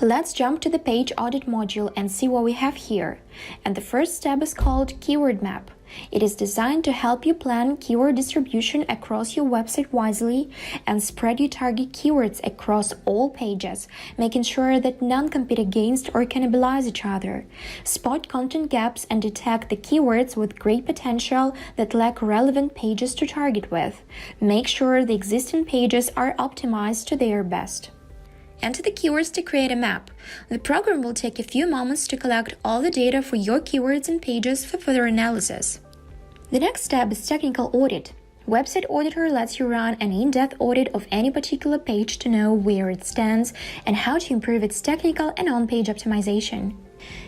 Let's jump to the page audit module and see what we have here. And the first step is called Keyword Map. It is designed to help you plan keyword distribution across your website wisely and spread your target keywords across all pages, making sure that none compete against or cannibalize each other. Spot content gaps and detect the keywords with great potential that lack relevant pages to target with. Make sure the existing pages are optimized to their best. Enter the keywords to create a map. The program will take a few moments to collect all the data for your keywords and pages for further analysis. The next step is technical audit. Website Auditor lets you run an in-depth audit of any particular page to know where it stands and how to improve its technical and on-page optimization.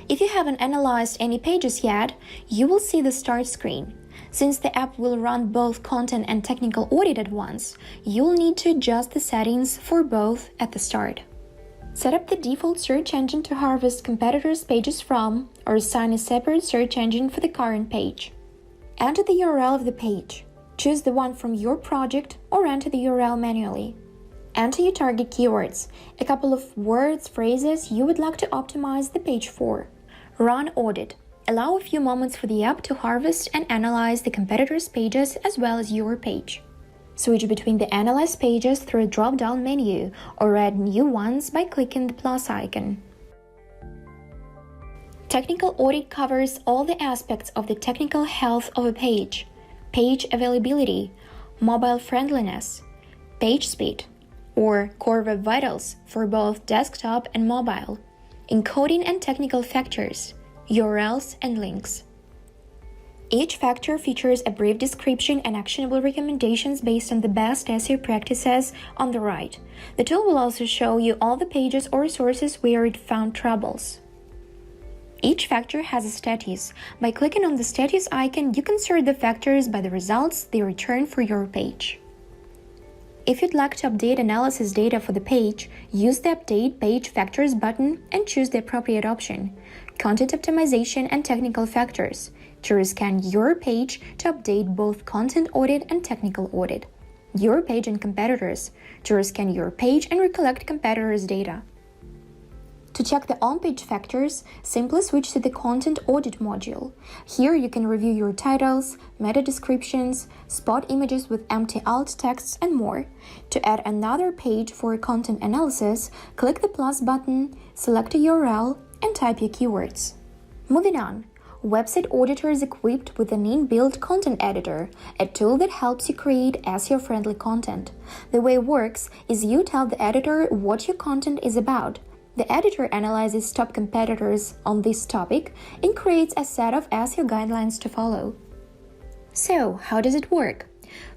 If you haven't analyzed any pages yet, you will see the Start screen. Since the app will run both content and technical audit at once, you'll need to adjust the settings for both at the start. Set up the default search engine to harvest competitors' pages from, or assign a separate search engine for the current page. Enter the URL of the page. Choose the one from your project or enter the URL manually. Enter your target keywords, a couple of words, phrases you would like to optimize the page for. Run audit. Allow a few moments for the app to harvest and analyze the competitors' pages as well as your page. Switch between the analyzed pages through a drop-down menu or add new ones by clicking the plus icon. Technical audit covers all the aspects of the technical health of a page: page availability, mobile friendliness, page speed, or core web vitals for both desktop and mobile, encoding and technical factors, URLs and links. Each factor features a brief description and actionable recommendations based on the best SEO practices on the right. The tool will also show you all the pages or resources where it found troubles. Each factor has a status. By clicking on the status icon, you can sort the factors by the results they return for your page. If you'd like to update analysis data for the page, use the Update Page Factors button and choose the appropriate option: Content Optimization and Technical Factors, to rescan your page to update both Content Audit and Technical Audit. Your Page and Competitors, to rescan your page and recollect competitors' data. To check the on-page factors, simply switch to the Content Audit module. Here you can review your titles, meta descriptions, spot images with empty alt texts, and more. To add another page for content analysis, click the plus button, select a URL, and type your keywords. Moving on, Website Auditor is equipped with an inbuilt content editor, a tool that helps you create SEO-friendly content. The way it works is you tell the editor what your content is about. The editor analyzes top competitors on this topic and creates a set of SEO guidelines to follow. So, how does it work?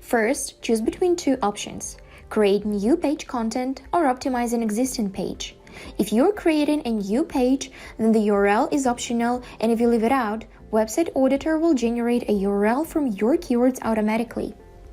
First, choose between two options: create new page content or optimize an existing page. If you're creating a new page, then the URL is optional, and if you leave it out, Website Auditor will generate a URL from your keywords automatically.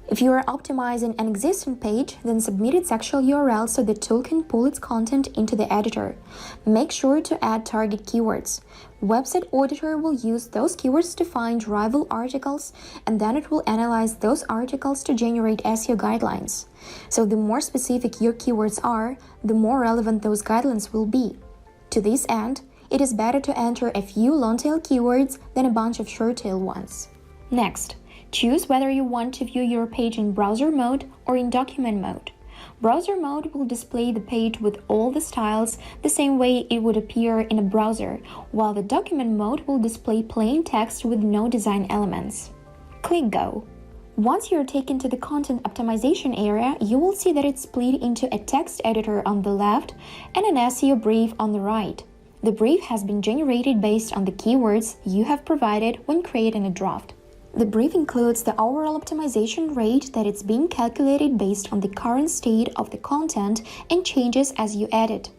If you are optimizing an existing page, then submit its actual URL so the tool can pull its content into the editor. Make sure to add target keywords. Website Auditor will use those keywords to find rival articles, and then it will analyze those articles to generate SEO guidelines. So the more specific your keywords are, the more relevant those guidelines will be. To this end, it is better to enter a few long-tail keywords than a bunch of short-tail ones. Next, choose whether you want to view your page in browser mode or in document mode. Browser mode will display the page with all the styles the same way it would appear in a browser, while the document mode will display plain text with no design elements. Click Go. Once you're taken to the content optimization area, you will see that it's split into a text editor on the left and an SEO brief on the right. The brief has been generated based on the keywords you have provided when creating a draft. The brief includes the overall optimization rate that it's being calculated based on the current state of the content and changes as you edit.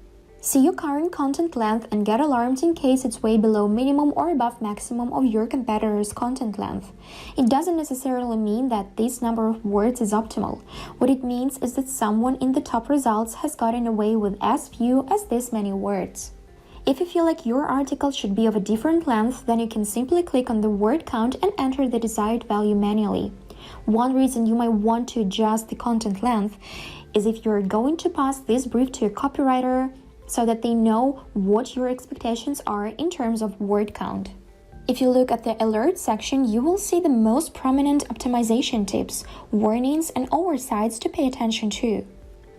See your current content length and get alarmed in case it's way below minimum or above maximum of your competitor's content length. It doesn't necessarily mean that this number of words is optimal. What it means is that someone in the top results has gotten away with as few as this many words. If you feel like your article should be of a different length, then you can simply click on the word count and enter the desired value manually. One reason you might want to adjust the content length is if you're going to pass this brief to a copywriter so that they know what your expectations are in terms of word count. If you look at the Alert section, you will see the most prominent optimization tips, warnings, and oversights to pay attention to.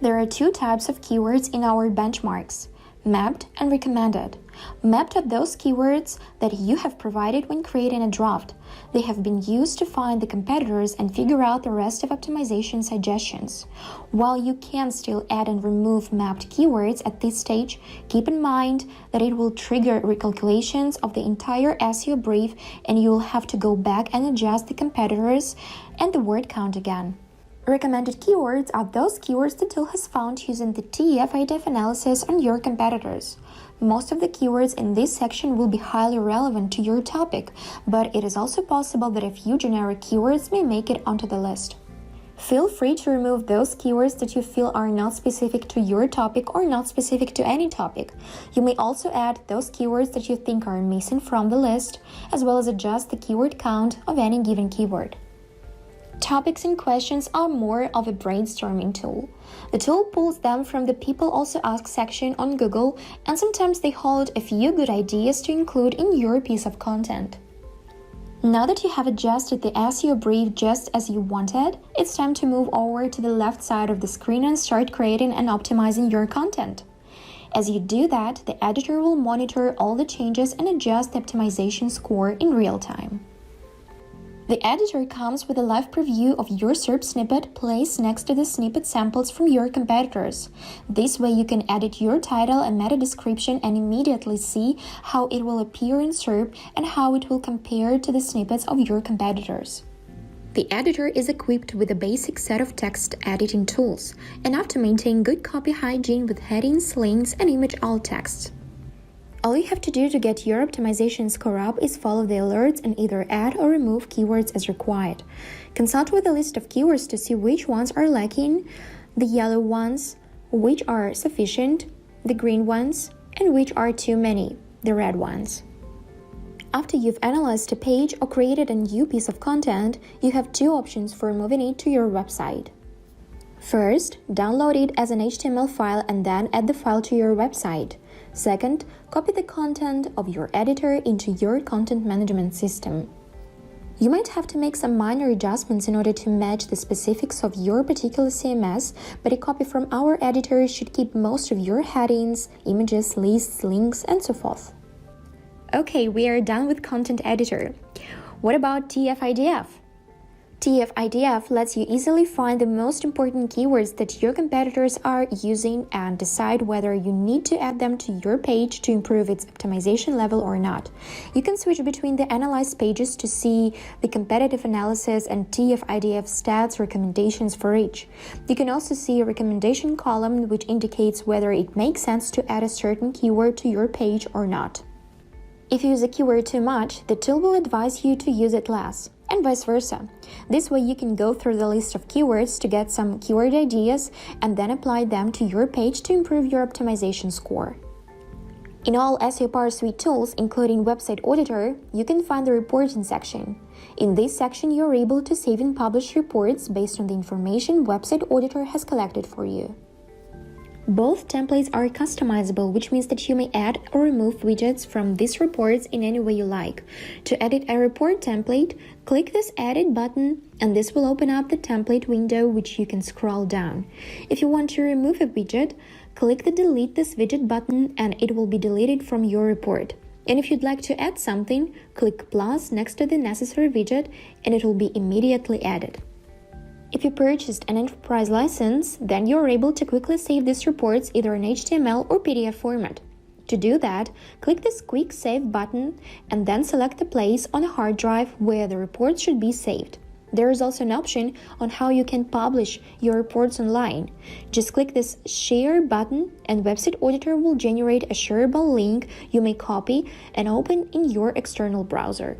There are two types of keywords in our benchmarks: mapped and recommended. Mapped are those keywords that you have provided when creating a draft. They have been used to find the competitors and figure out the rest of optimization suggestions. While you can still add and remove mapped keywords at this stage, keep in mind that it will trigger recalculations of the entire SEO brief, and you will have to go back and adjust the competitors and the word count again. Recommended keywords are those keywords the tool has found using the TF-IDF analysis on your competitors. Most of the keywords in this section will be highly relevant to your topic, but it is also possible that a few generic keywords may make it onto the list. Feel free to remove those keywords that you feel are not specific to your topic or not specific to any topic. You may also add those keywords that you think are missing from the list, as well as adjust the keyword count of any given keyword. Topics and questions are more of a brainstorming tool. The tool pulls them from the People Also Ask section on Google, and sometimes they hold a few good ideas to include in your piece of content. Now that you have adjusted the SEO brief just as you wanted, it's time to move over to the left side of the screen and start creating and optimizing your content. As you do that, the editor will monitor all the changes and adjust the optimization score in real time. The editor comes with a live preview of your SERP snippet placed next to the snippet samples from your competitors. This way you can edit your title and meta description and immediately see how it will appear in SERP and how it will compare to the snippets of your competitors. The editor is equipped with a basic set of text editing tools, enough to maintain good copy hygiene with headings, links, and image alt text. All you have to do to get your optimization score up is follow the alerts and either add or remove keywords as required. Consult with a list of keywords to see which ones are lacking, the yellow ones, which are sufficient, the green ones, and which are too many, the red ones. After you've analyzed a page or created a new piece of content, you have two options for moving it to your website. First, download it as an HTML file and then add the file to your website. Second, copy the content of your editor into your content management system. You might have to make some minor adjustments in order to match the specifics of your particular CMS, but a copy from our editor should keep most of your headings, images, lists, links, and so forth. Okay, we are done with Content Editor. What about TF-IDF? TF-IDF lets you easily find the most important keywords that your competitors are using and decide whether you need to add them to your page to improve its optimization level or not. You can switch between the analyzed pages to see the competitive analysis and TF-IDF stats recommendations for each. You can also see a recommendation column which indicates whether it makes sense to add a certain keyword to your page or not. If you use a keyword too much, the tool will advise you to use it less, and vice versa. This way you can go through the list of keywords to get some keyword ideas and then apply them to your page to improve your optimization score. In all SEO Power Suite tools, including Website Auditor, you can find the reporting section. In this section, you're able to save and publish reports based on the information Website Auditor has collected for you. Both templates are customizable, which means that you may add or remove widgets from these reports in any way you like. To edit a report template, click this Edit button, and this will open up the template window, which you can scroll down. If you want to remove a widget, click the Delete this widget button, and it will be deleted from your report. And if you'd like to add something, click plus next to the necessary widget, and it will be immediately added. If you purchased an enterprise license, then you're able to quickly save these reports either in HTML or PDF format. To do that, click this Quick Save button and then select the place on a hard drive where the reports should be saved. There is also an option on how you can publish your reports online. Just click this Share button and Website Auditor will generate a shareable link you may copy and open in your external browser.